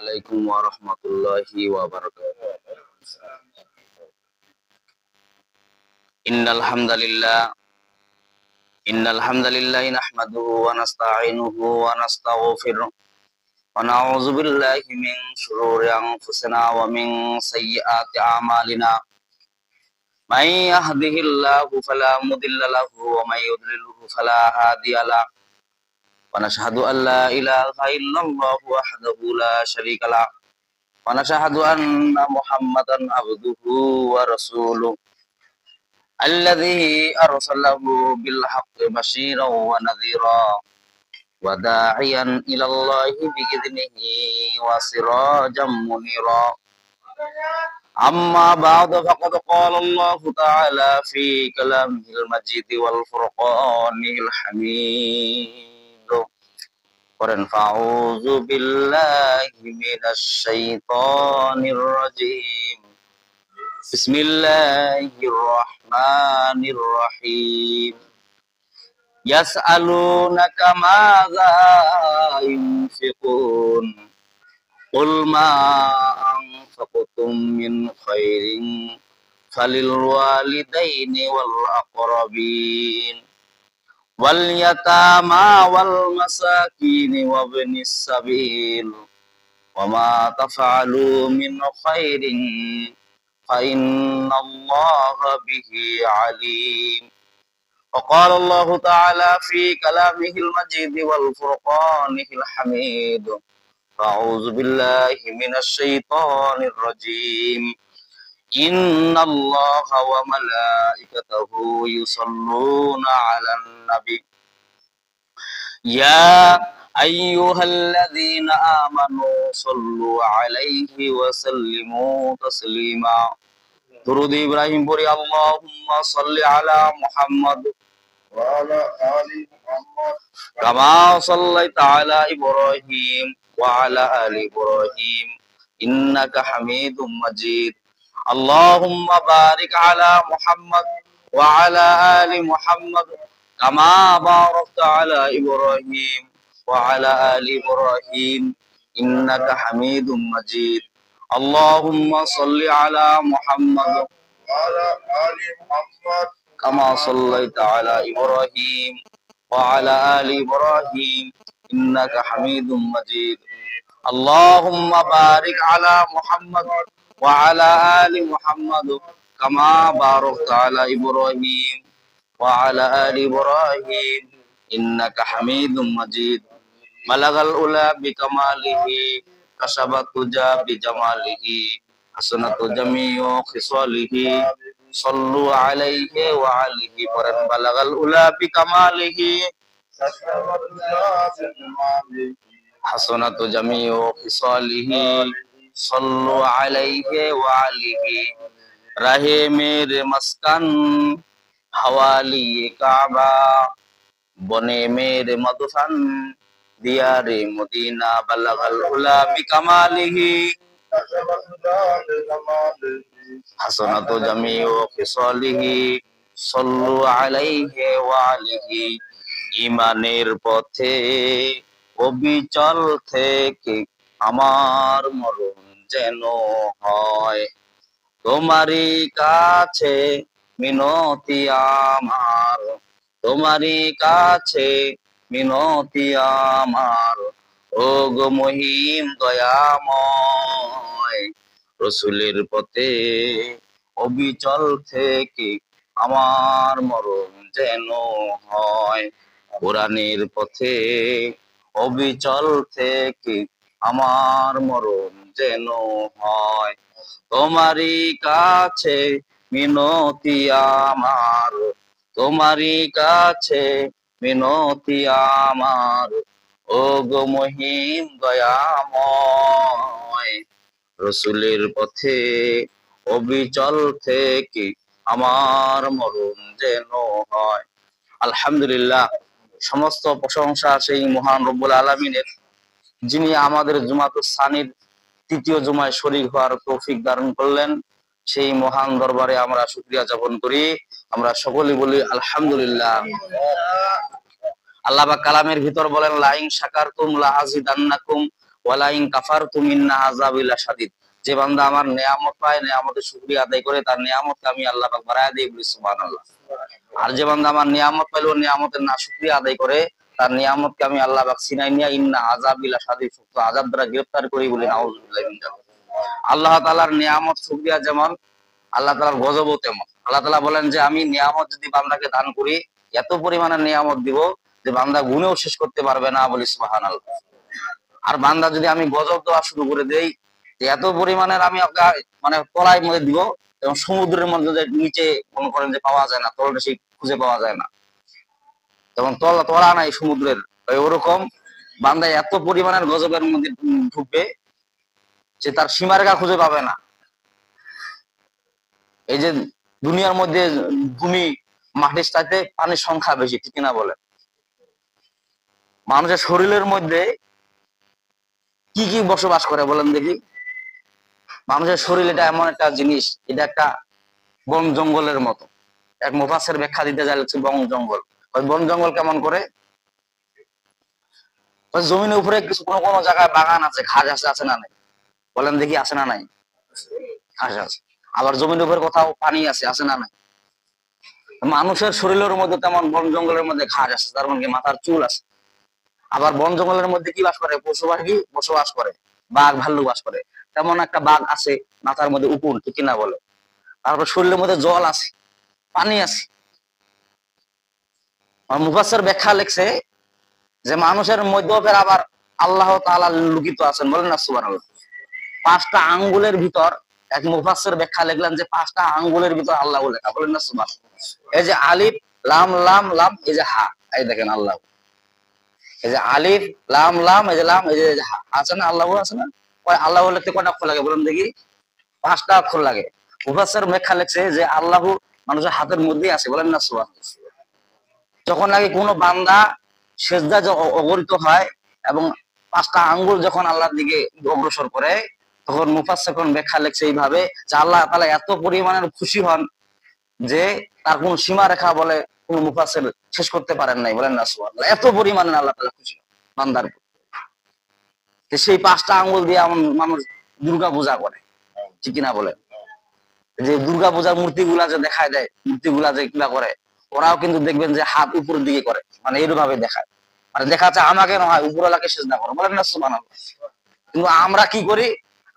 عليكم ورحمة الله وبركاته. إن الحمد لله نحمده ونستعينه ونستغفره ونعوذ بالله من شرور أنفسنا ومن سيئات أعمالنا. من يهده الله فلا مضل له ومن يضلله فلا هادي له. ونشهد أن لا إله إلا الله وحده لا شريك له ونشهد أن محمدا عبده ورسوله الذي أرسله بالحق بشيرا ونذيرا وداعيا إلى الله بإذنه وسراجا منيرا. أما بعد فقد قال الله تعالى في كلامه المجيد والفرقان الحميد. فأعوذ بالله من الشيطان الرجيم. بسم الله الرحمن الرحيم. يسألونك ماذا ينفقون قل ما أنفقتم من خير فللوالدين والأقربين واليتامى والمساكين وابن السبيل وما تفعلوا من خير فإن الله به عليم. وقال الله تعالى في كلامه المجيد والفرقان الحميد. أعوذ بالله من الشيطان الرجيم. إن الله وملائكته يصلون على النبي يا أيها الذين آمنوا صلوا عليه وسلموا تسليما. درود إبراهيم بوري اللهم صل على محمد وعلى آل محمد كما صليت على إبراهيم وعلى آل إبراهيم إنك حميد مجيد. اللهم بارك على محمد وعلى آل محمد كما باركت على إبراهيم وعلى آل إبراهيم إنك حميد مجيد. اللهم صل على محمد وعلى آل محمد كما صليت على إبراهيم وعلى آل إبراهيم إنك حميد مجيد. اللهم بارك على محمد وعلى آل محمد كما باركت على إبراهيم وعلى آل إبراهيم إنك حميد مجيد. بلغ الأولى بكماله كشف الدجى بجماله حسنت جميع خصاله صلوا عليه وعليه فرن. بلغ الأولى بكماله حسنت جميع خصاله صلوا عليه وعليه. رہے میرے مسکن حوالی کعبہ بنے میرے مدفن دیار مدینہ. بلغ العلا بکمالہ حسنت جمیع خصالہ صلوا علیہ وآلہ. ঈমানের পথে অবিচল থেকে আমার মরণ যেন হয় তোমারই কাছে মিনতি আমার, তোমারই কাছে মিনতি আমার। ও গো মহিম দয়াময়, রসুলের পথে অবিচল থেকে আমার মরণ যেন হয়। কোরআনের পথে অবিচল থেকে আমার মরণ যেন হয়। তোমারই কাছে মিনতি আমার, তোমারই কাছে মিনতি আমার। ও গো মহিম দয়াময়, রসুলের পথে অবিচল থেকে আমার মরণ যেন হয়। আলহামদুলিল্লাহ, সমস্ত প্রশংসা সেই মহান রব্বুল আলামিনের, যিনি আমাদের জুমাতুস সানির তৃতীয় জুমায় শরীক হওয়ার তৌফিক দান করলেন। সেই মহান দরবারে আমরা শুকরিয়া জ্ঞাপন করি। আমরা সকলেই বলি আলহামদুলিল্লাহ। আল্লাহ পাক কালামের ভিতর বলেন, লাইন শাকারতুম লাআযিদান্নাকুম ওয়ালা ইন কাফারতুম ইন্না আযাবি লাশাদীদ। যে বান্দা আমার নিয়ামত পায়, নিয়ামতের শুকরিয়া আদায় করে, তার নিয়ামতকে আমি আল্লাহ পাক বাড়ায় দেই, বলি সুবহানাল্লাহ। আর যে বান্দা আমার নিয়ামত পাইলো, নিয়ামতের না শুকরিয়া আদায় করে, তার নিয়ামতকে আমি আল্লাহ পাক ছিনাই নিয়া ইন্না আযাবি লাশাদীদ, সত্য আযাব দ্বারা গ্রেফতার করি, বলি নাউযুবিল্লাহি মিন যালিক। আল্লাহ তাআলার নিয়ামত শুকরিয়া যেমন, আল্লাহ তাআলার গজবও তেমন। আল্লাহ তাআলা বলেন যে আমি নিয়ামত যদি বান্দাকে দান করি, এত পরিমাণে নিয়ামত দিব যে বান্দা গুণেও শেষ করতে পারবে না, বলি সুবহানাল্লাহ। আর বান্দা যদি আমি গজব দেওয়া শুরু করে দেই, যে এত পরিমাণের আমি মানে তলায় মধ্যে দিব, এবং সমুদ্রের মধ্যে যে নিচে মনে করেন যে পাওয়া যায় না, তলটা সেই খুঁজে পাওয়া যায় না, যেমন তলা নাই সমুদ্রের, ওরকম বান্দা এত পরিমাণের গজবের মধ্যে ঢুকবে যে তার সীমারেখা খুঁজে পাবে না। এই যে দুনিয়ার মধ্যে ভূমি মাটির চাইতে পানির সংখ্যা বেশি, ঠিক না বলে? মানুষের শরীরের মধ্যে কি কি বসবাস করে বলেন দেখি? মানুষের শরীর এটা এমন একটা জিনিস, এটা একটা বন জঙ্গলের মতো। এক মুফাসসির ব্যাখ্যা দিতে যাচ্ছে বন জঙ্গল। ওই বন জঙ্গল কেমন করে? ওই জমিনের উপরে কিছু কোনো কোনো জায়গায় বাগান আছে, ঘাস আছে, আছে না নাই? বলেন দেখি, আছে না নাই? ঘাস আছে। আবার জমির উপরে কোথাও পানি আছে, আছে না নাই? মানুষের শরীরের মধ্যে তেমন বন জঙ্গলের মধ্যে ঘাস আছে, তার মানে মাথার চুল আছে। আবার বন জঙ্গলের মধ্যে কি বাস করে? পশু পাখি বসবাস করে, বাঘ ভাল্লুক বাস করে। তেমন একটা বাঘ আছে, মাথার মধ্যে উকুন, ঠিক না বলে? তারপর শরীরের মধ্যে জল আছে, পানি আছে। মুফাসসির ব্যাখ্যা লিখছে যে মানুষের মধ্যেও ফের আবার আল্লাহ তাআলা লুকিত আছেন, বলেন না সুবহানাল্লাহ। 5টা আঙ্গুলের ভিতর, এক মুফাসসির ব্যাখ্যা লিখলেন যে 5টা আঙ্গুলের ভিতর আল্লাহ লেখা, বলেন না সুবহানাল্লাহ। এই যে আলিফ লাম লাম লাম, এই যে হা, এই দেখেন আল্লাহ। এই যে আলিফ লাম লাম, এই যে লাম, এই যে হা, আছে না? আল্লাহ আছে না? ওই আল্লাহ লিখতে কয়টা অক্ষর লাগে বলেন দেখি? 5টা অক্ষর লাগে। মুফাসসির ব্যাখ্যা লিখছে যে আল্লাহ মানুষের হাতের মধ্যেই আছে, বলেন না সুবহানাল্লাহ। যখন নাকি কোনো বান্দা সেজদা অবরিত হয় এবং 5টা আঙ্গুল যখন আল্লাহর দিকে অগ্রসর করে, তখন মুফাসসিরগণ ব্যাখ্যা লিখছে এইভাবে যে আল্লাহ তাআলা এত পরিমাণের খুশি হন যে তার কোন সীমা রেখা বলে কোন মুফাসসির শেষ করতে পারেন নাই, বলেন না সুবহানাল্লাহ। এত পরিমাণে আল্লাহ তাআলা খুশি হন বান্দার প্রতি। সেই 5টা আঙ্গুল দিয়ে মানুষ দুর্গা পূজা করে, ঠিক না বলেন? যে দুর্গা পূজার মূর্তিগুলা যে দেখায় দেয়, মূর্তিগুলা যে কিবা করে, ওরাও কিন্তু দেখবেন যে হাত উপরের দিকে করে, মানে এইভাবে দেখায়, মানে দেখা যাচ্ছে আমাকে নয় উপরওয়ালাকে সিজদা করো, বলেন না সুবহানাল্লাহ। কিন্তু আমরা কি করি?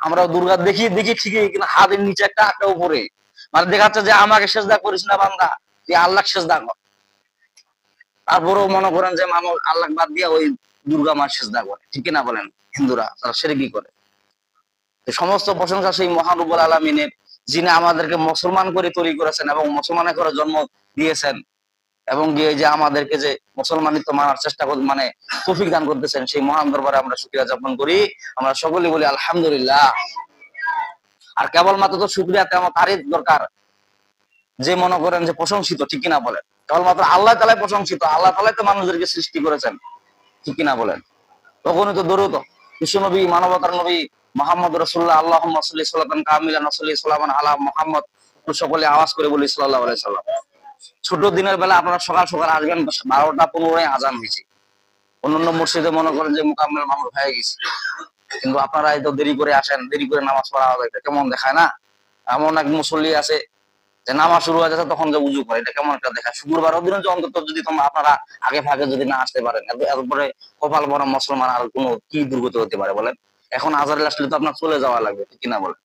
আমরা দুর্গা দেখি দেখি ঠিকই, কিন্তু হাতের নিচে একটা, একটা উপরে, মানে দেখা যাচ্ছে যে আমাকে সিজদা করিস না বান্দা, তুই আল্লাহকে সিজদা কর। তারপরেও মনে করেন যে মানুষ আল্লাহ বাদ দিয়ে ওই দুর্গা মার সিজদা করে, ঠিক না বলেন? হিন্দুরা তারা শিরকি করে। সমস্ত প্রশংসা সেই মহান রব্বুল আলামিনের, যিনি আমাদেরকে মুসলমান করে তৈরি করেছেন এবং মুসলমানের করে জন্ম দিয়েছেন, এবং গিয়ে যে আমাদেরকে যে মুসলমানিত্ব মানার চেষ্টা মানে তৌফিক দান করতেছেন, সেই মহান দরবারে আমরা শুকরিয়া জ্ঞাপন করি। আমরা সকলেই বলি আলহামদুলিল্লাহ। আর কেবলমাত্র তো শুকরিয়া তেমন তারই দরকার যে মনে করেন যে প্রশংসিত, ঠিক কিনা বলেন? কেবলমাত্র আল্লাহ তাআলাই প্রশংসিত, আল্লাহ তাআলাই তো মানুষদেরকে সৃষ্টি করেছেন, ঠিক কিনা বলেন? তখনই তো দরুদ বিশ্ব নবী, মানবতার নবী মুহাম্মদ রাসূলুল্লাহ, আল্লাহুম্মা সাল্লি সাল্লাতান কামিলান ওয়া সাল্লি সাল্লামান আলা মুহাম্মদ, সকলে আওয়াজ করে বলি সাল্লাল্লাহু আলাইহি সাল্লাম। ছোট দিনের বেলা আপনারা সকাল সকাল আসবেন, 12টা 15 আজান হয়েছে। অন্যান্য মসজিদে মনে করেন যে মুকাম্মেল মামুর হয়ে গেছে, কিন্তু আপনারা এত দেরি করে আসেন, দেরি করে নামাজ পড়া হবে, এটা কেমন দেখায় না? এমন এক মুসল্লি আছে যে নামাজ শুরু হয়ে যাচ্ছে তখন যে উজু করে, এটা কেমন একটা দেখায়? শুক্রবারের দিনে যে অন্তত যদি আপনারা আগে ভাগে যদি না আসতে পারেন, এরপরে কপাল বড় মুসলমান আর কোনো কি দুর্গতি হতে পারে বলেন? এখন আজারে আসলে তো আপনার চলে যাওয়া লাগবে, ঠিক কিনা বলেন?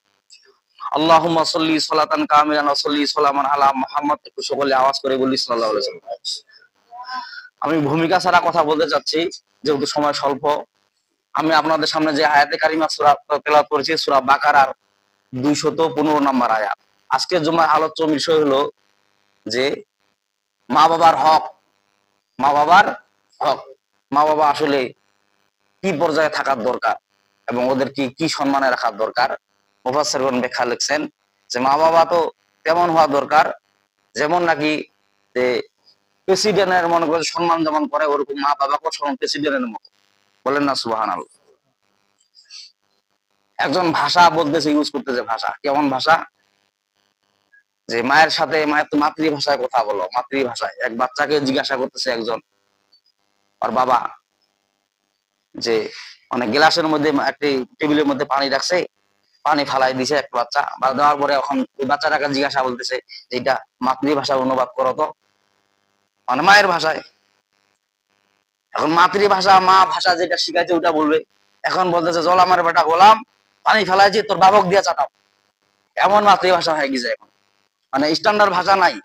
আল্লাহুম্মা সাল্লি সালাতান কামিলান ওয়া সাল্লি সাল্লামান আলা মুহাম্মদ, একটু সকলে আওয়াজ করে বলি সাল্লাল্লাহু আলাইহি ওয়াসাল্লাম। আমি ভূমিকা ছাড়া কথা বলতে চাচ্ছি, যেহেতু সময় স্বল্প। আমি আপনাদের সামনে যে আয়াতে কারিমা সূরা তেলাওয়াত করেছি, সূরা বাকারার 215 নম্বর আয়াত। আজকের জুমার আলোচ্য বিষয় হলো যে মা বাবার হক। মা বাবার হক, মা বাবা আসলে কি পর্যায়ে থাকার দরকার এবং ওদের কি কি সম্মানে রাখার দরকার। মুফাসসিরগণ ব্যাখ্যা লিখছেন যে মা বাবা তো তেমন হওয়া দরকার যেমন নাকি যে প্রেসিডেন্টের মনে করে সম্মান যেমন করে, ওরকম মা বাবাকেও সম্মান প্রেসিডেন্টের মতো, বলেন না সুবহানাল্লাহ। একজন ভাষা বলতেছে, ইউজ করতেছে, ভাষা কেমন ভাষা? যে মায়ের সাথে, মায়ের তো মাতৃভাষায় কথা বলো, মাতৃভাষায়। এক বাচ্চাকে জিজ্ঞাসা করতেছে একজন, ওর বাবা যে মানে গ্লাসের মধ্যে একটি টেবিলের মধ্যে পানি রাখছে, পানি ফালাই দিছে এক বাচ্চা, বা দেওয়ার পরে এখন ওই বাচ্চাটাকে জিজ্ঞাসা বলতেছে যে এটা মাতৃভাষা অনুবাদ করো তো, মানে মায়ের ভাষায়। এখন মাতৃভাষা মা ভাষা যেটা শিখাইছে ওটা বলবে। এখন বলতেছে জল আমার বেটা গোলাম, পানি ফেলাইছি তোর বাবক দিয়ে চাটাও। এমন মাতৃভাষা হয়ে গেছে এখন, মানে স্ট্যান্ডার্ড ভাষা নাই।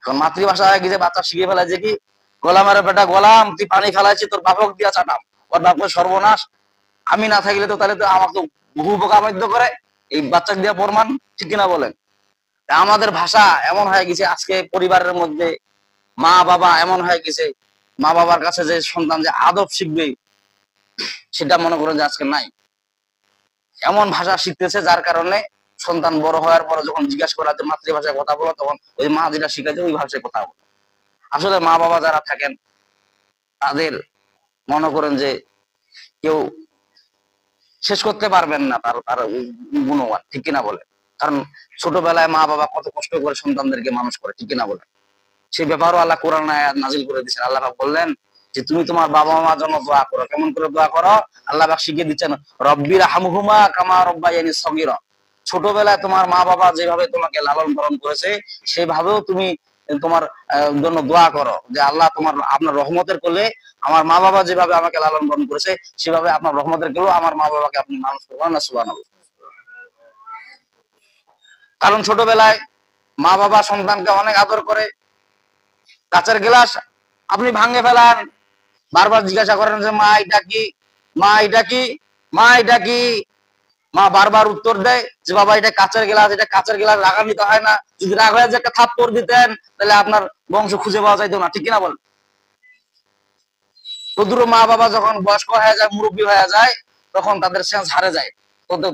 এখন মাতৃভাষা হয়ে গেছে, বাচ্চা শিখে ফেলাইছে কি গোলামের বেটা গোলাম তুই পানি ফেলাইছি তোর বাবক দিয়া চাটাও। ওর বাপকে সর্বনাশ, আমি না থাকলে তো তাহলে তো আমাকে তো বহু উপকার করে এই বাচ্চা দিয়ে প্রমাণ, ঠিক কিনা বলেন? আমাদের ভাষা এমন হয়ে গেছে আজকে পরিবারের মধ্যে, মা বাবা এমন হয়ে গেছে, মা বাবার কাছে যে সন্তান যে আদব শিখবে সেটা মনে করেন যে আজকে নাই। এমন ভাষা শিখতেছে যার কারণে সন্তান বড় হওয়ার পরে যখন জিজ্ঞাসা করা যে মাতৃভাষায় কথা বলো, তখন ওই মা যেটা শিখাচ্ছে ওই ভাষায় কথা বলে। আসলে মা বাবা যারা থাকেন তাদের মনে করেন যে কেউ শেষ করতে পারবেন না তার তার গুণগান, ঠিক কিনা বলে? কারণ ছোটবেলায় মা বাবা কত কষ্ট করে সন্তানদেরকে মানুষ করে, ঠিক কিনা বলে? সেই ব্যাপারও আল্লাহ কোরআন আয়াত নাজিল করে দিচ্ছেন। আল্লাহ পাক বললেন যে তুমি তোমার বাবা মার জন্য দোয়া করো। কেমন করে দোয়া করো? আল্লাহ পাক শিখিয়ে দিচ্ছেন, রব্বির হামহুমা কামা রব্বায়ানি সগীরা। ছোটবেলায় তোমার মা বাবা যেভাবে তোমাকে লালন পালন করেছে সেভাবেও তুমি তোমার জন্য দোয়া করো যে আল্লাহ তোমার আপনার রহমতের কোলে আমার মা বাবা যেভাবে আমাকে লালন পালন করেছে সেভাবে আপনার রহমতের কোলে আমার মা বাবাকে আপনি মানুষ করবেন না, সুবহানাল্লাহ। কারণ ছোটবেলায় মা বাবা সন্তানকে অনেক আদর করে। কাঁচের গ্লাস আপনি ভাঙে ফেলান, বারবার জিজ্ঞাসা করেন যে মা এটা কি, মা এটা কি, মা এটা কি। মা বারবার উত্তর দেয় যে বাবা এটা কাঁচের গ্লাস, এটা কাঁচের গ্লাস, রাগা নিতে হয় না। যদি রাগ হয়ে যে একটা থাপ্পড় দিতেন তাহলে আপনার বংশ খুঁজে পাওয়া যাইতো না, ঠিক কিনা বল? তদুর মা বাবা যখন বয়স্ক হয়ে যায়, মুরব্বী হয়ে যায়, তখন তাদের সেন্স হারে যায়।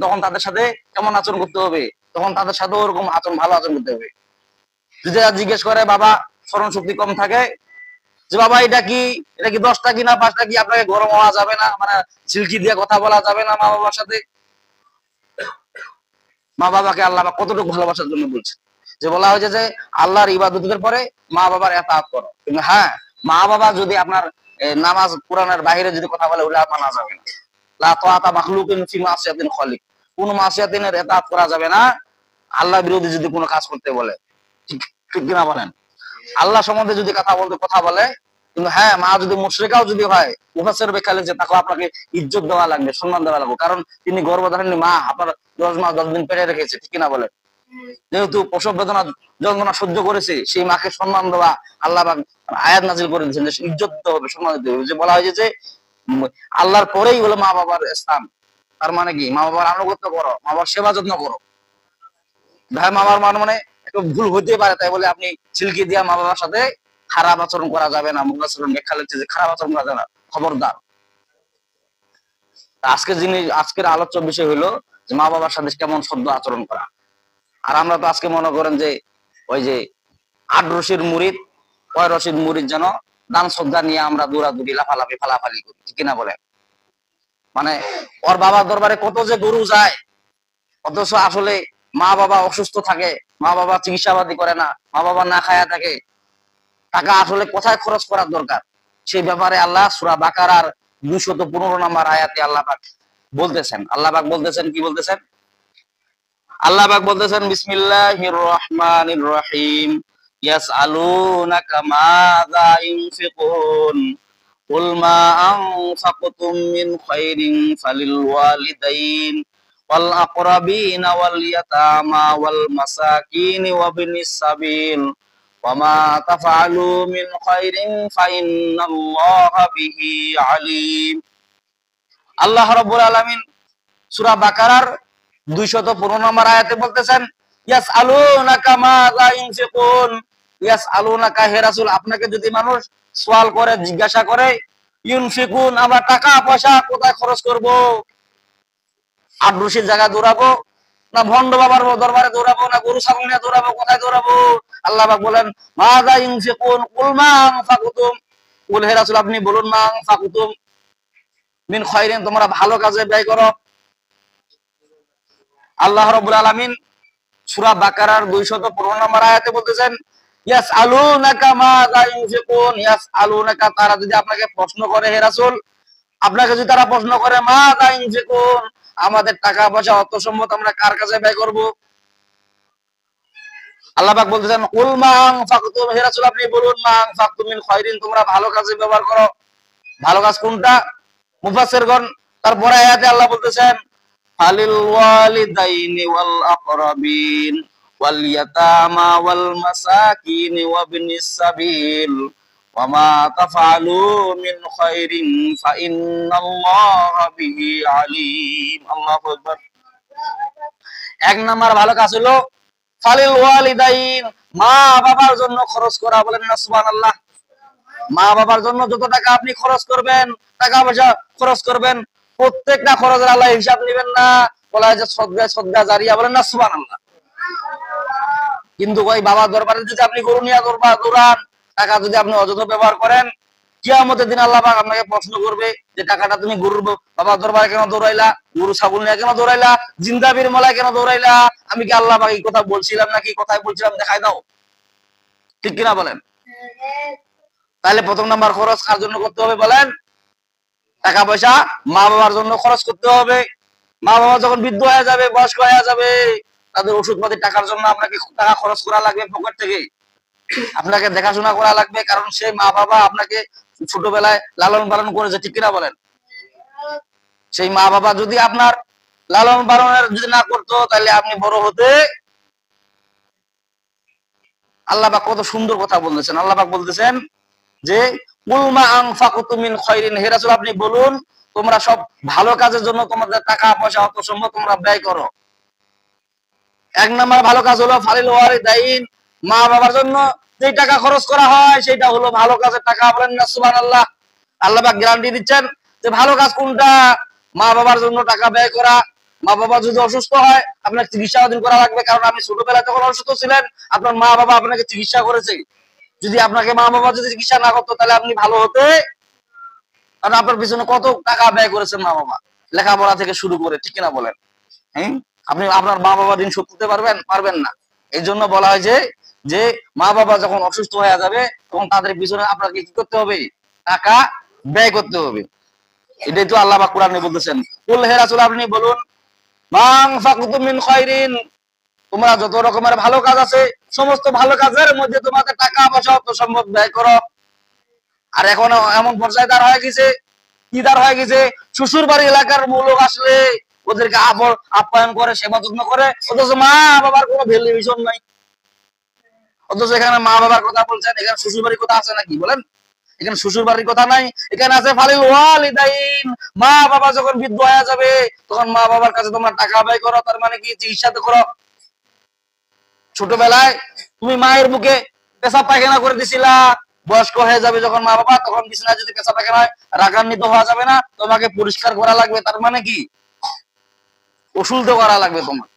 তখন তাদের সাথে কেমন আচরণ করতে হবে, তখন তাদের সাথে ওরকম আচরণ, ভালো আচরণ করতে হবে। যদি জিজ্ঞেস করে বাবা স্মরণ শক্তি কম থাকে যে বাবা এটা কি, এটা কি 10টা কি না 5টা কি, আপনাকে গরম হওয়া যাবে না, মানে ঝিলকি দিয়ে কথা বলা যাবে না মা বাবার সাথে। মা বাবাকে আল্লাহ কতটুকু ভালোবাসার জন্য বলছে, যে বলা হয়েছে যে আল্লাহর ইবাদতের পরে মা বাবার ইতাআত করো। কিন্তু হ্যাঁ, মা বাবা যদি আপনার নামাজ কোরআনের বাইরে যদি কথা বলে ওটা মানা যাবে না। লা তাআতা মাখলুকিন ফি মাসিয়াতিল খালিক, কোন মাসিয়াতিনের ইতাআত করা যাবে না আল্লাহ বিরোধী যদি কোনো কাজ করতে বলে, ঠিক ঠিক কিনা বলেন? আল্লাহ সম্বন্ধে যদি কথা বলে, কিন্তু হ্যাঁ মা যদি মুশরিকাও যদি হয়, মুফাসসির ব্যাখ্যা লিখছে তাকে আপনাকে ইজ্জত দেওয়া লাগবে, সম্মান দেওয়া লাগবে। কারণ তিনি গর্ভধারিণী মা, আপনার 10 মাস 10 দিন পেটে রেখেছে, ঠিক কিনা বলেন? যেহেতু প্রসব বেদনা যন্ত্রণা সহ্য করেছে, সেই মাকে সম্মান দেওয়া আল্লাহ আয়াত নাজিল করে দিয়েছেন যে ইজ্জত দিতে হবে, সম্মান দিতে হবে। যে বলা হয়েছে যে আল্লাহর পরেই হলো মা বাবার স্থান। তার মানে কি, মা বাবার আনুগত্য করো, মা বাবার সেবা যত্ন করো। ভাই মামার মানে একটু ভুল হতে পারে, তাই বলে আপনি ছিলকি দিয়া মা বাবার সাথে খারাপ আচরণ করা যাবে না। মুফাসসিরুন ব্যাখ্যা লিখছে যে খারাপ আচরণ করা যাবে না, খবরদার। আজকের আলোচ্য বিষয় হলো যে মা বাবার সাথে কেমন সদ্য আচরণ করা। আর আমরা তো আজকে মনে করেন যে ওই যে 8 রশির মুরিদ 9 রশির মুরিদ যেন দান শ্রদ্ধা নিয়ে আমরা দৌড়াদৌড়ি লাফালাফি ফালাফালি করি, ঠিক কিনা বলেন? মানে ওর বাবার দরবারে কত যে গরু যায়, অথচ আসলে মা বাবা অসুস্থ থাকে, মা বাবা চিকিৎসাবাদী করে না, মা বাবা না খায়া থাকে, টাকা আসলে কোথায় খরচ করার দরকার সেই ব্যাপারে আল্লাহ সূরা বাকারার 215 নম্বর আয়াতে আল্লাহ পাক বলতেছেন। আল্লাহ পাক বলতেছেন, কি বলতেছেন? আল্লাহ পাক বলতেছেন বিসমিল্লাহির রহমানির রহিম, ইয়াসআলুনাকা মাযা ইউনফিকুন কুল মা আনফাকতুম মিন খাইরিন ফালিল ওয়ালিদাইন ওয়াল আকরাবিনা ওয়াল ইয়াতামা ওয়াল মাসাকিন ওয়া বিনিস সাবিল ওয়া মা তাফআলু মিন খাইরিন ফাইন্নাল্লাহা বিহি আলিম। আল্লাহ রাব্বুল আলামিন সূরা বাকারার 215 নম্বর আয়াতে বলতেছেন ইয়াসআলুনাকা মাযা ইউনফিকুন, ইয়াসআলুনাকা হে রাসূল, আপনাকে যদি মানুষ সওয়াল করে, জিজ্ঞাসা করে, ইউনফিকুন আমরা টাকা পয়সা কোথায় খরচ করব, আটরশির জায়গা দৌড়াবো না ভন্ড বাবার দরবারে দৌড়াবো না গরু ছাগল নিয়ে দৌড়াবো, কোথায় দৌড়াবো? আল্লাহ পাক বলেন মাযা ইউনফিকুন কুল মা আনফাকুতুম, কুল হে রাসূল আপনি বলুন মা আনফাকুতুম মিন খায়রিন, তোমরা ভালো কাজে ব্যয় করো। আল্লাহ রাব্বুল আলামিন সূরা বাকারার 215 নম্বর আয়াতে বলতেছেন ইয়াসআলুনাকা মাযা ইউনফিকুন, ইয়াসআলুনাকা তারা যদি আপনাকে প্রশ্ন করে হে রাসূল আপনাকে যদি তারা প্রশ্ন করে মা তাইনফিকুন, আমাদের টাকা পয়সা অর্থ সম্পদ আমরা কার কাছে ব্যয় করব? আল্লাহ পাক বলতেছেন কুল মা আনফাকতুম, হে রাসূল আপনি বলুন মা আনফাকতুম মিন খায়রিন, তোমরা ভালো কাজে ব্যবহার করো। ভালো কাজ কোনটা? মুফাসসিরগণ তারপরে আয়াতে আল্লাহ বলতেছেন ফালিল ওয়ালিদাইনি ওয়াল আকরাবিন ওয়াল ইয়াতামা ওয়াল মাসাকিন ওয়া বিনিস সাবিল ওয়া মা তাফআলু মিন খায়রিন ফা ইন্নাল্লাহা বিহি আলিম। আল্লাহু আকবার। এক নাম্বার ভালো কাজ হলো ফালিল ওয়ালিদাইন, মা বাবার জন্য খরচ করা। বলেন না সুবহানাল্লাহ। মা বাবার জন্য যত টাকা আপনি খরচ করবেন, টাকা পয়সা খরচ করবেন, প্রত্যেকটা খরচের আল্লাহ হিসাব নেবেন না, বলা হয় যে সদকা জারিয়া। বলেন না সুবহানাল্লাহ। কিন্তু ওই বাবার দরবারে যদি আপনি গরু নিয়ে দৌড়ান, টাকা যদি আপনি অযথা ব্যবহার করেন, কিয়ামতের দিন আল্লাহ পাক আপনাকে প্রশ্ন করবে যে টাকাটা তুমি গরুর বাবার দরবারে কেন দৌড়াইলা, গরু ছাগল নিয়ে কেন দৌড়াইলা, জিন্দাবির মলায় কেন দৌড়াইলা? আমি কি আল্লাহ পাক এই কথা বলছিলাম নাকি? কথাই বলছিলাম, দেখাই দাও। ঠিক কিনা বলেন? তাহলে প্রথম নাম্বার খরচ কার জন্য করতে হবে বলেন? টাকা পয়সা মা বাবার জন্য খরচ করতে হবে। মা বাবা যখন বৃদ্ধ হয়ে যাবে, বয়স্ক হয়ে যাবে, তাদের ওষুধপাতির টাকার জন্য আপনাকে টাকা খরচ করা লাগবে পকেট থেকে, আপনাকে দেখাশোনা করা লাগবে, কারণ সেই মা বাবা আপনাকে ছোটবেলায় লালন পালন করেছে। ঠিক কিনা বলেন? সেই মা বাবা যদি আপনার লালন পালনের যদি না করতো, তাহলে আপনি বড় হতে, আল্লাহ পাক কত সুন্দর কথা বলতেছেন। আল্লাহ পাক বলতেছেন যে কুল মা আনফাকতুম মিন খায়রিন, হে রাসূল আপনি বলুন তোমরা সব ভালো কাজের জন্য তোমাদের টাকা পয়সা অর্থ সম্পদ তোমরা ব্যয় করো। এক নাম্বার ভালো কাজ হলো ফালিল ওয়ালিদাইন, মা বাবার জন্য যে টাকা খরচ করা হয় সেটা হলো ভালো কাজের টাকা। বলেন না সুবহানাল্লাহ। আল্লাহ পাক গ্যারান্টি দিচ্ছেন যে ভালো কাজ কোনটা? মা বাবার জন্য টাকা ব্যয় করা। মা বাবা যদি অসুস্থ হয়, আপনার চিকিৎসা অধীন করা লাগবে, কারণ আপনি ছোটবেলায় যখন অসুস্থ ছিলেন আপনার মা বাবা আপনাকে চিকিৎসা করেছে। যদি আপনাকে মা বাবা যদি চিকিৎসা না করতো, তাহলে আপনি ভালো হতে, কারণ আপনার পিছনে কত টাকা ব্যয় করেছেন মা বাবা, লেখাপড়া থেকে শুরু করে। ঠিক কিনা বলেন? হ্যাঁ, আপনি আপনার মা বাবার ঋণ শোধ করতে পারবেন না। এই জন্য বলা হয় যে মা বাবা যখন অসুস্থ হয়ে যাবে, তখন তাদের পিছনে আপনাকে কি করতে হবে? টাকা ব্যয় করতে হবে। এটাই তো আল্লাহ পাক কোরআনে বলতেছেন কুল হে রাসূল আপনি বলুন মা আনফাকতুম মিন খায়রিন, তোমরা যত রকমের ভালো কাজ আছে সমস্ত ভালো কাজের মধ্যে তোমাদের টাকা পয়সা অর্থ সম্পদ ব্যয় করো। আর এখন এমন পর্যায়ে দাঁড় হয়ে গেছে, কি দাঁড় হয়ে গেছে, শ্বশুর বাড়ি এলাকার লোক আসলে ওদেরকে আপ্যায়ন করে, সেবা যত্ন করে, অথচ মা বাবার কোনো ভ্যালুয়েশন নাই। অথচ এখানে মা বাবার কথা বলছেন, এখানে শ্বশুর বাড়ির কথা আছে নাকি বলেন? এখানে শ্বশুর বাড়ির কথা নাই, এখানে আছে ফালিল ওয়ালিদাইন, মা বাবা যখন বৃদ্ধ হয়ে যাবে তখন মা বাবার কাছে তোমরা টাকা ব্যয় করো। তার মানে কি? চিকিৎসা করো। ছোটবেলায় তুমি মায়ের মুখে পেশাব পায়খানা করে দিছিলা, বয়স্ক হয়ে যাবে যখন মা বাবা, তখন বিছানায় যদি পেশাব পায়খানা হয় রাগান্বিত হওয়া যাবে না, তোমাকে পরিষ্কার করা লাগবে। তার মানে কি? ওষুধ করা লাগবে তোমার।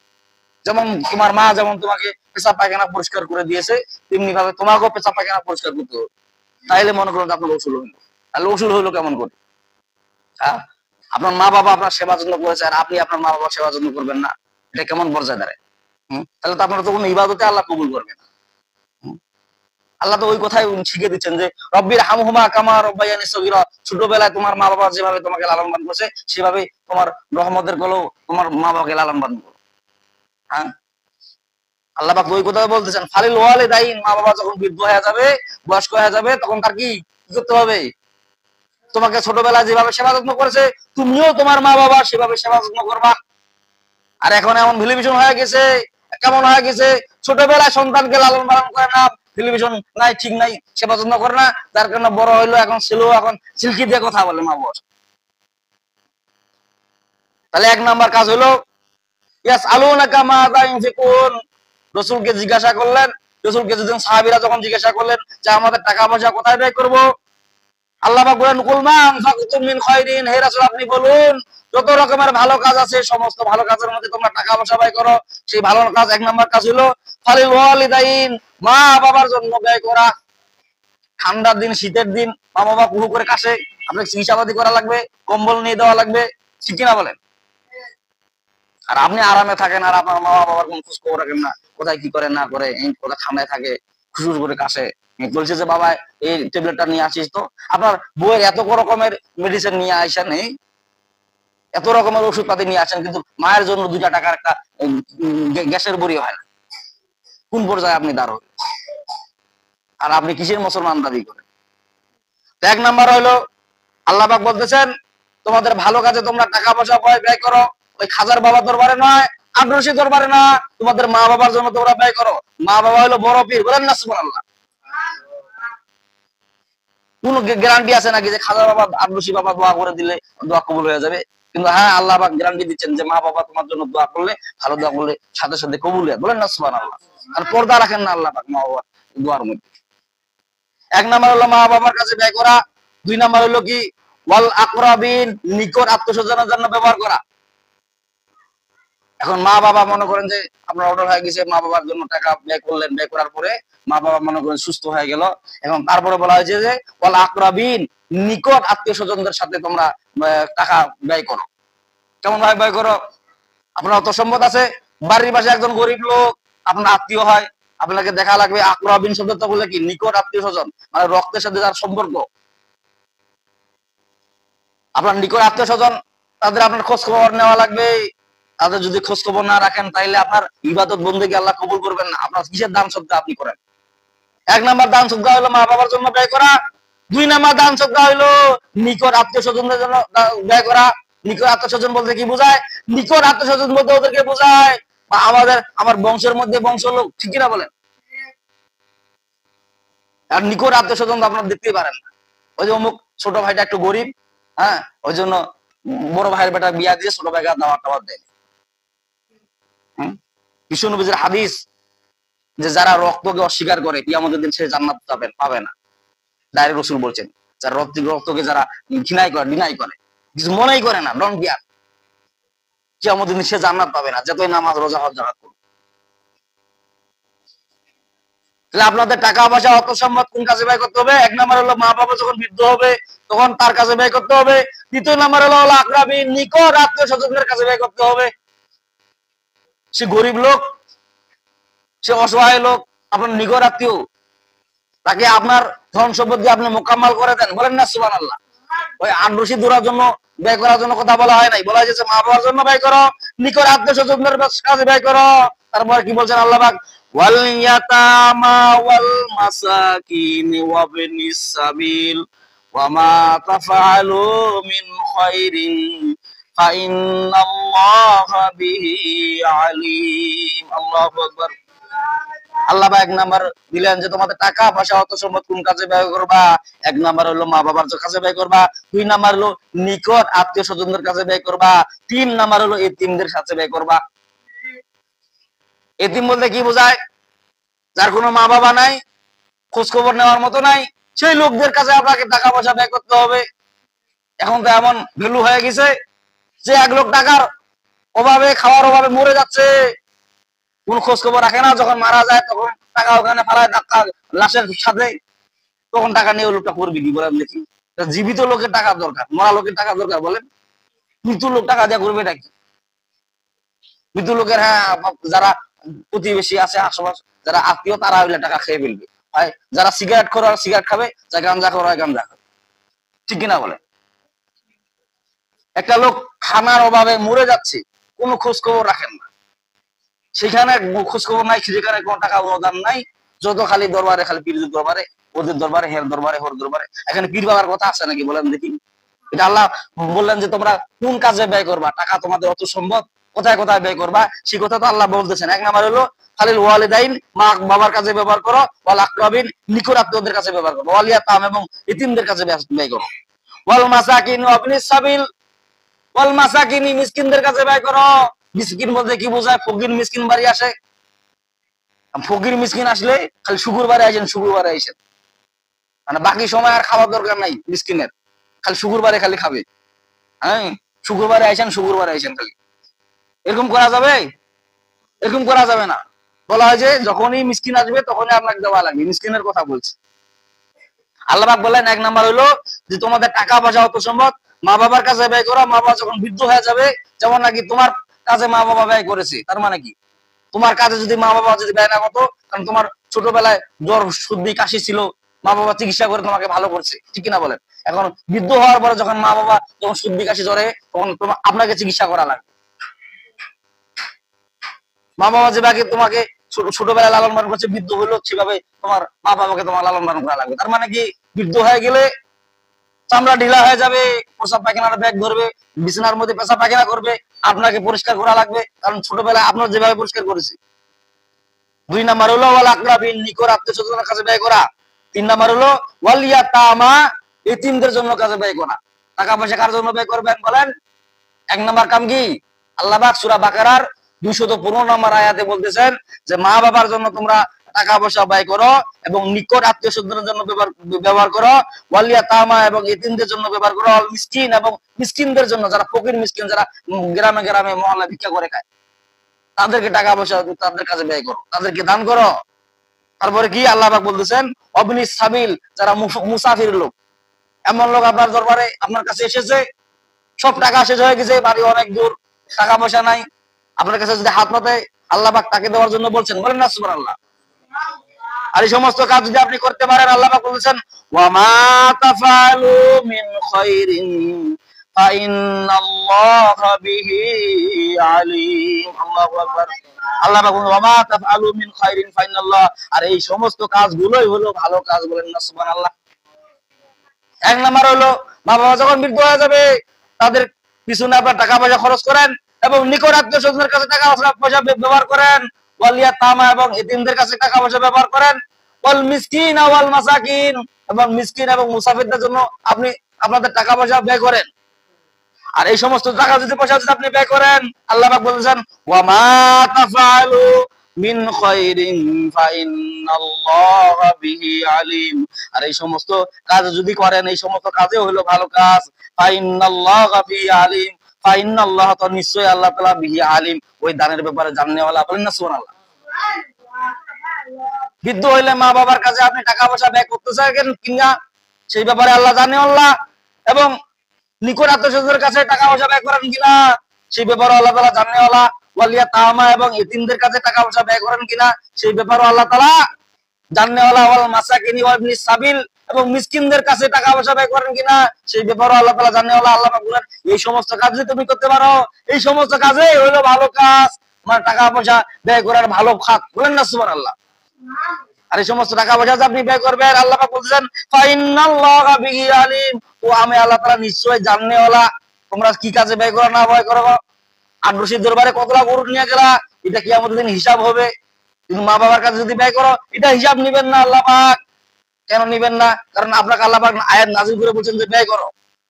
যেমন তোমার মা যেমন তোমাকে পেশাব পায়খানা পরিষ্কার করে দিয়েছে, তেমনি ভাবে তোমাকেও পেশাব পায়খানা পরিষ্কার করতে হবে। তাইলে মনে করুন আপনার ওষুধ হইল। তাহলে ওষুধ হইলো কেমন করে? হ্যাঁ, আপনার মা বাবা আপনার সেবা যত্ন করেছে, আর আপনি আপনার মা বাবার সেবা যত্ন করবেন না, এটা কেমন পর্যায়ে দাঁড়ায়? তাহলে তো আপনার তো কোনো ইবাদতে আল্লাহ কবুল করবে না। আল্লাহ তো ওই কথাই শিখে দিচ্ছেন যে রব্বির হামহুমা কামা রব্বায়ানি সগীরা, ছোটবেলায় তোমার মা বাবা যেভাবে তোমাকে লালন পালন করেছে সেভাবে তোমার রহমতের গলেও তোমার মা বাবাকে লালন পালন করো। হ্যাঁ, আল্লাহ পাক ওই কথা বলতেছেন ফালিল ওয়ালিদাইন, মা বাবা যখন বৃদ্ধ হয়ে যাবে, বয়স্ক হয়ে যাবে, তখন তার কি করতে হবে? তোমাকে ছোটবেলায় যেভাবে সেবা যত্ন করেছে, তুমিও তোমার মা বাবা সেভাবে সেবা যত্ন করবা। আর এখন এমন টেলিভিশন হয়ে গেছে, কেমন হয়ে গেছে, ছোটবেলায় সন্তানকে লালন পালন করে না, টেলিভিশন নাই, ঠিক নাই, সেবা যত্ন করে না, যার কারণে বড় হইলো এখন ছিল, এখন সিল্কি দিয়ে কথা বলে মা বাবা। তাহলে এক নাম্বার কাজ হলো ইয়াসআলুনাকা মাযা ইউনফিকুন, রাসূলকে জিজ্ঞাসা করলেন, রাসূলকে যখন সাহাবীরা যখন জিজ্ঞাসা করলেন যে আমাদের টাকা পয়সা কোথায় ব্যয় করব, আল্লাহ পাক বলেন কুল মা আনফাকতুম মিন খায়রিন, হে রাসূল আপনি বলুন যত রকমের ভালো কাজ আছে সমস্ত ভালো কাজের মধ্যে তোমরা টাকা পয়সা ব্যয় করো। সেই ভালো কাজ এক নাম্বার কাজ হলো ফালিল ওয়ালিদাইন, মা বাবার জন্য ব্যয় করা। ঠান্ডার দিন, শীতের দিন মা বাবা কুহু করে কাশে, আপনাকে চিকিৎসাপাতি করা লাগবে, কম্বল নিয়ে দেওয়া লাগবে। ঠিক কিনা বলেন? আর আপনি আরামে থাকেন আর আপনার মা বাবার কোনো খোঁজ খবর রাখেন না, কোথায় কি করে না করে, কোথায় ঠান্ডায় থাকে, খুশুস করে কাছে বলছে যে বাবা এই ট্যাবলেটটা নিয়ে আসিস তো। আপনার বইয়ের এত রকমের মেডিসিন নিয়ে আসেন, এত রকমের ওষুধ পাতি নিয়ে আসেন, কিন্তু মায়ের জন্য 2 টাকার একটা গ্যাসের বড়ি হয় না। কোন পর্যায়ে আপনি দাঁড়ান? আর আপনি কিসের মুসলমান দাবি করেন? এক নাম্বার হলো আল্লাহ পাক বলতেছেন তোমাদের ভালো কাজে তোমরা টাকা পয়সা ব্যয় করো, ওই খাজার বাবা দরবারে নয়, আগ্রসী দরবারে না, তোমাদের মা বাবার জন্য তোমরা ব্যয় করো। মা বাবা হলো বড় পীর, বলেন না সুবহানাল্লাহ। কোন গ্যারান্টি আছে নাকি যে খাজার বাবা আগ্রসী বাবা দোয়া করে দিলে দোয়া কবুল হয়ে যাবে? কিন্তু হ্যাঁ, আল্লাহ পাক গ্যারান্টি দিচ্ছেন যে মা বাবা তোমার জন্য দোয়া করলে, ভালো দোয়া করলে সাথে সাথে কবুল হয়, বলেন না সুবহানাল্লাহ। আর পর্দা রাখেন না আল্লাহ পাক মা বাবার দোয়ার মধ্যে। এক নাম্বার হলো মা বাবার কাছে ব্যয় করা। 2 নাম্বার হলো কি ওয়াল আকরাবিন, নিকট আত্মীয়স্বজনের জন্য ব্যবহার করা। এখন মা বাবা মনে করেন যে আপনার অর্ডার হয়ে গেছে, মা বাবার জন্য টাকা ব্যয় করলেন, ব্যয় করার পরে মা বাবা মনে করেন সুস্থ হয়ে গেল, এখন তারপরে বলা হয়েছে যে ওয়াল আকরাবিন, নিকট আত্মীয়স্বজনদের সাথে তোমরা টাকা ব্যয় করো। কেমন ভাবে ব্যয় করো? আপনার অত সম্পদ আছে, বাড়ির পাশে একজন গরিব লোক আপনার আত্মীয় হয়, আপনাকে দেখা লাগবে। আকরাবিন শব্দটা বলে কি নিকট আত্মীয় স্বজন, মানে রক্তের সাথে যার সম্পর্ক, আপনার নিকট আত্মীয় স্বজন, তাদের আপনার খোঁজ খবর নেওয়া লাগবে। তাদের যদি খোঁজ খবর না রাখেন তাইলে আপনার ইবাদত বন্দেগী আল্লাহ কবুল করবেন না। আপনার কিসের দান সদকা আপনি করেন? এক নাম্বার দান সদকা হলো মা বাবার জন্য ব্যয় করা। 2 নাম্বার দান সদকা হলো নিকট আত্মীয় স্বজনদের জন্য ব্যয় করা। নিকট আত্মীয় স্বজন বলতে কি বোঝায়? নিকট আত্মীয় স্বজন বলতে ওদেরকে বোঝায় বা আমার বংশের মধ্যে বংশ লোক, ঠিক কিনা বলেন? আর নিকট আত্মীয় স্বজন তো আপনার দেখতেই পারেন না। ওই যে অমুক ছোট ভাইটা একটু গরিব, হ্যাঁ, ওই জন্য বড় ভাইয়ের বেটা বিয়া দিয়ে ছোট ভাইকে দাওয়াত টাওয়াত দেয়। বিশ্বনবীর হাদিস যে যারা রক্তকে অস্বীকার করে কিয়ামতের দিন সে জান্নাত পাবে না। ডাইরেক্ট রাসূল বলছেন যারা রক্তকে যারা ঘৃণাই করে, ডিনাই করে, কিছু মনেই করে না, ডোন্ট কেয়ার, কিয়ামতের দিন সে জান্নাত পাবে না, যতই নামাজ রোজা হজ যাকাত করুক। তাহলে আপনাদের টাকা পয়সা অর্থ সম্পদ কোন কাজে ব্যয় করতে হবে? এক নাম্বার হলো মা বাবা যখন বৃদ্ধ হবে তখন তার কাছে ব্যয় করতে হবে। 2 নাম্বার হলো আকরাবিন, নিকট আত্মীয় স্বজনদের কাছে ব্যয় করতে হবে। সে গরিব লোক, সে অসহায় লোক, আপনার নিকট আত্মীয়, তাকে আপনার ধন সম্পদ দিয়ে আপনি মোকাম্মাল করে দেন, বলেন না সুবহানাল্লাহ। ওই আগ্রসী দূরার জন্য ব্যয় করার জন্য কথা বলা হয় নাই, বলা হয়েছে মা বাবার জন্য ব্যয় করো, নিকট আত্মীয় স্বজনদের কাছে ব্যয় করো। তারপর কি বলছেন আল্লাহ পাক? ওয়াল ইয়াতামা ওয়াল মাসাকিন ওয়া বিনিস সাবিল ওয়া মা তাফআলু মিন খাইরিন ফা ইন্নাল্লাহা বিহি আলিম। আল্লাহু আকবার। আল্লাহ এক নাম্বার দিলেন যে তোমাদের টাকা পয়সা অর্থ সম্পদ কোন কাজে ব্যয় করবা? এক নাম্বার হলো মা বাবার কাছে ব্যয় করবা। 2 নাম্বার হলো নিকট আত্মীয় স্বজনদের কাছে ব্যয় করবা। 3 নাম্বার হলো এতিমদের কাছে ব্যয় করবা। এতিম বলতে কি বোঝায়? যার কোনো মা বাবা নাই, খোঁজ খবর নেওয়ার মতো নাই, সেই লোকদের কাছে আপনাকে টাকা পয়সা ব্যয় করতে হবে। এখন তো এমন ভ্যালু হয়ে গেছে যে 1 লাখ টাকার অভাবে, খাওয়ার অভাবে মরে যাচ্ছে, কোন খোঁজ খবর রাখে না, যখন মারা যায় তখন টাকা ওখানে ফালায় লাশের সাথে, তখন টাকা নিয়ে লোকটা করবি কি বলেন দেখি? জীবিত লোকের টাকা দরকার, মরা লোকের টাকা দরকার বলেন? মৃত্যু লোক টাকা দেওয়া করবে নাকি? মৃত্যু লোকের, হ্যাঁ, যারা প্রতিবেশী আছে আশেপাশ, যারা আত্মীয়, তারা হইলে টাকা খেয়ে ফেলবে। হয় যারা সিগারেট খোর সিগারেট খাবে, যা গাঞ্জা খোর গাঞ্জা খাবে, ঠিক কিনা বলে? একটা লোক খানার অভাবে মরে যাচ্ছে, কোনো খোঁজ খবর রাখেন না, সেখানে খোঁজ খবর নাই, সেখানে কোনো টাকা অনুদান নাই, যত খালি দরবারে, খালি পীরদের দরবারে, ওদের দরবারে, হের দরবারে, হোর দরবারে। এখানে পীর বাবার কথা আছে নাকি বলেন দেখি? এটা আল্লাহ বললেন যে তোমরা কোন কাজে ব্যয় করবা, টাকা তোমাদের অত সম্পদ কোথায় কোথায় ব্যয় করবা, সেই কথা তো আল্লাহ বলতেছেন। এক নাম্বার হলো খালিল ওয়ালিদাইন, মা বাবার কাছে ব্যবহার করো, ওয়াল আকরাবিন, নিকট আত্মীয়দের কাছে ব্যবহার করো, ওয়াল ইয়াতাম, এবং ইতিমদের কাছে ব্যয় করো, ওয়াল মাসাকিন ওয়া ইবনিস সাবিল, ওয়াল মাসাকিন, মিসকিনদের কাছে ব্যয় করো। মিসকিন বলতে কি বোঝায়? ফকির মিসকিন বাড়ি আসে, ফকির মিসকিন আসলে খালি শুক্রবারে আইসেন, শুক্রবারে আইসেন, মানে বাকি সময় আর খাওয়ার দরকার নাই মিসকিনের, খালি শুক্রবারে খালি খাবে। হ্যাঁ, শুক্রবারে আইসেন, শুক্রবারে আইসেন খালি, এরকম করা যাবে? এরকম করা যাবে না। বলা হয় যে যখনই মিসকিন আসবে তখনই আপনাকে দেওয়া লাগবে, মিসকিনের কথা বলছে আল্লাহ পাক। বলেন এক নাম্বার হলো যে তোমাদের টাকা পয়সা অত সম্পদ মা বাবার কাছে ব্যয় করো। মা বাবা যখন বৃদ্ধ হয়ে যাবে, যেমন নাকি তোমার কাছে মা বাবা ব্যয় করেছে, তার মানে কি তোমার কাছে যদি মা বাবা যদি ব্যয় না করতো, কারণ তোমার ছোটবেলায় জ্বর সর্দি কাশি ছিল, মা বাবা চিকিৎসা করে তোমাকে ভালো করছে, ঠিক কিনা বলেন? এখন বৃদ্ধ হওয়ার পরে যখন মা বাবা যখন সর্দি কাশি জ্বরে, তখন আপনাকে চিকিৎসা করা লাগবে। মা বাবা যেভাবে তোমাকে ছোটবেলায় লালন পালন করছে, বৃদ্ধ হইলো সেভাবে তোমার মা বাবাকে তোমার লালন পালন করা লাগবে। তার মানে কি, বৃদ্ধ হয়ে গেলে চামড়া ঢিলা হয়ে যাবে, প্রসাব পায়খানার ব্যাগ ধরবে, বিছানার মধ্যে পেশাব পায়খানা করবে, আপনাকে পরিষ্কার করা লাগবে, কারণ ছোটবেলায় আপনার যেভাবে পরিষ্কার করেছি। 2 নাম্বার হলো ওয়াল আকরাবিন, নিকট আত্মীয়স্বজনের কাছে ব্যয় করা। 3 নাম্বার হলো ওয়াল ইয়াতামা, এতিমদের জন্য কাজে ব্যয় করা। টাকা পয়সা কার জন্য ব্যয় করবেন বলেন? 1 নাম্বার কাম কি? আল্লাহ পাক সূরা বাকারার 215 নম্বর আয়াতে বলতেছেন যে মা বাবার জন্য তোমরা টাকা পয়সা ব্যয় করো এবং নিকট আত্মীয় স্বজনের জন্য ব্যবহার করো, ওয়াল ইয়াতামা এবং এতিমদের জন্য ব্যবহার করো, ওয়াল মিসকিন এবং মিসকিনদের জন্য, যারা ফকির মিসকিন, যারা গ্রামে গ্রামে মহল্লা ভিক্ষা করে খায়, তাদেরকে টাকা পয়সা তাদের কাছে ব্যয় করো, তাদেরকে দান করো। তারপরে কি আল্লাহ পাক বলতেছেন অবনি সাবিল, যারা মুসাফির লোক, এমন লোক আপনার দরবারে আপনার কাছে এসেছে, সব টাকা শেষ হয়ে গেছে, বাড়ি অনেক দূর, টাকা পয়সা নাই, আপনার কাছে যদি হাত পাতে, আল্লাহ পাক তাকে দেওয়ার জন্য বলছেন, বলেন না সুবহানাল্লাহ। আর এই সমস্ত কাজ যদি আপনি করতে পারেন, আল্লাহ পাক বলেছেন ওয়া মা তাফআলু মিন খাইরিন ফাইন্নাল্লাহা বিহি আলিম। আল্লাহু আকবার। আল্লাহ পাক ওয়া মা তাফআলু মিন খাইরিন ফাইন্নাল্লাহ, আর এই সমস্ত কাজগুলোই হলো ভালো কাজ, বলেন না সুবহানাল্লাহ। 1 নাম্বার হলো মা বাবা যখন বৃদ্ধ হয়ে যাবে, তাদের পিছনে আপনার টাকা পয়সা খরচ করেন এবং নিকট আত্মীয় স্বজনের কাছে টাকা পয়সা ব্যবহার করেন, ওয়াল ইয়াতামা এবং এতিমদের কাছে টাকা পয়সা ব্যবহার করেন, ওয়াল মিসকিন ওয়াল মাসাকিন এবং মিসকিন এবং মুসাফিরদের জন্য আপনি আপনাদের টাকা পয়সা ব্যয় করেন। আর এই সমস্ত টাকা যদি পয়সা যদি আপনি ব্যয় করেন, আল্লাহ পাক বলেছেন ওয়া মা তাফআলু মিন খাইরিন ফাইন্নাল্লাহা বিহি আলিম, আর এই সমস্ত কাজ যদি করেন, এই সমস্ত কাজে হলো ভালো কাজ। ফাইন্নাল্লাহা বিহি আলিম, ফাইন্নাল্লাহ, তো নিশ্চয়ই আল্লাহ তাআলা বিহি আলিম, ওই দানের ব্যাপারে জানেওয়ালা, বলেন না সুবহানাল্লাহ। বৃদ্ধ হইলে মা বাবার কাছে আপনি টাকা পয়সা ব্যয় করতে চাইবেন কিনা, সেই ব্যাপারে আল্লাহ জানেওয়ালা, এবং নিকট আত্মীয়স্বজনের কাছে টাকা পয়সা ব্যয় করেন কিনা, সেই ব্যাপারে আল্লাহ তাআলা জানেওয়ালা। ওয়াল ইয়াতামা এবং এতিমদের কাছে টাকা পয়সা ব্যয় করেন কিনা, সেই ব্যাপারে আল্লাহ তাআলা জানেওয়ালা। ওয়াল মাসাকিনি ওয়া ইবনিস সাবিল, এবং মিসকিনদের কাছে টাকা পয়সা ব্যয় করেন কিনা, সেই ব্যাপারে আল্লাহ তাআলা জানেওয়ালা। আল্লাহ পাক বলেন এই সমস্ত কাজ যদি তুমি করতে পারো, এই সমস্ত কাজে হলো ভালো কাজ, তোমার টাকা পয়সা ব্যয় করার ভালো খাত, বলেন না সুবহানাল্লাহ। আর এই সমস্ত টাকা পয়সা আপনি ব্যয় করবেন, আল্লাহ পাক বলছেন ফাইন্নাল্লাহা বিহি আলিম, ও আমি আল্লাহ তাআলা নিশ্চয়ই জানেওয়ালা, তোমরা কি কাজে ব্যয় করো না ব্যয় করো। আর রশিদ দরবারে কতটা গরু নিয়ে গেলা, এটা কিয়ামতের দিন হিসাব হবে। কিন্তু মা বাবার কাছে যদি ব্যয় করো, এটা হিসাব নিবেন না আল্লাহ পাক। কেন নিবেন না? কারণ আপনাকে আল্লাহ পাক আয়াত নাযিল করে বলছেন যে ব্যয় করো,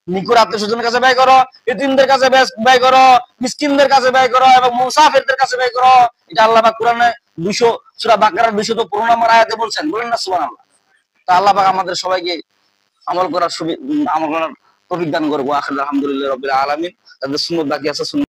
নিকট আত্মীয়স্বজনের কাছে ব্যয় করো, এতিমদের কাছে ব্যয় করো, মিসকিনদের কাছে ব্যয় করো এবং মুসাফিরদের কাছে ব্যয় করো। এটা আল্লাহ পাক কোরআনে 200 সূরা বাকারার 215 নম্বর আয়াতে বলছেন, বলেন না সুবহানাল্লাহ। তা আল্লাহ পাক আমাদের সবাইকে আমল করার তৌফিক দান করুক। আখির আলহামদুলিল্লাহি রাব্বিল আলামিন। তাদের সুন্নাত বাকি আছে।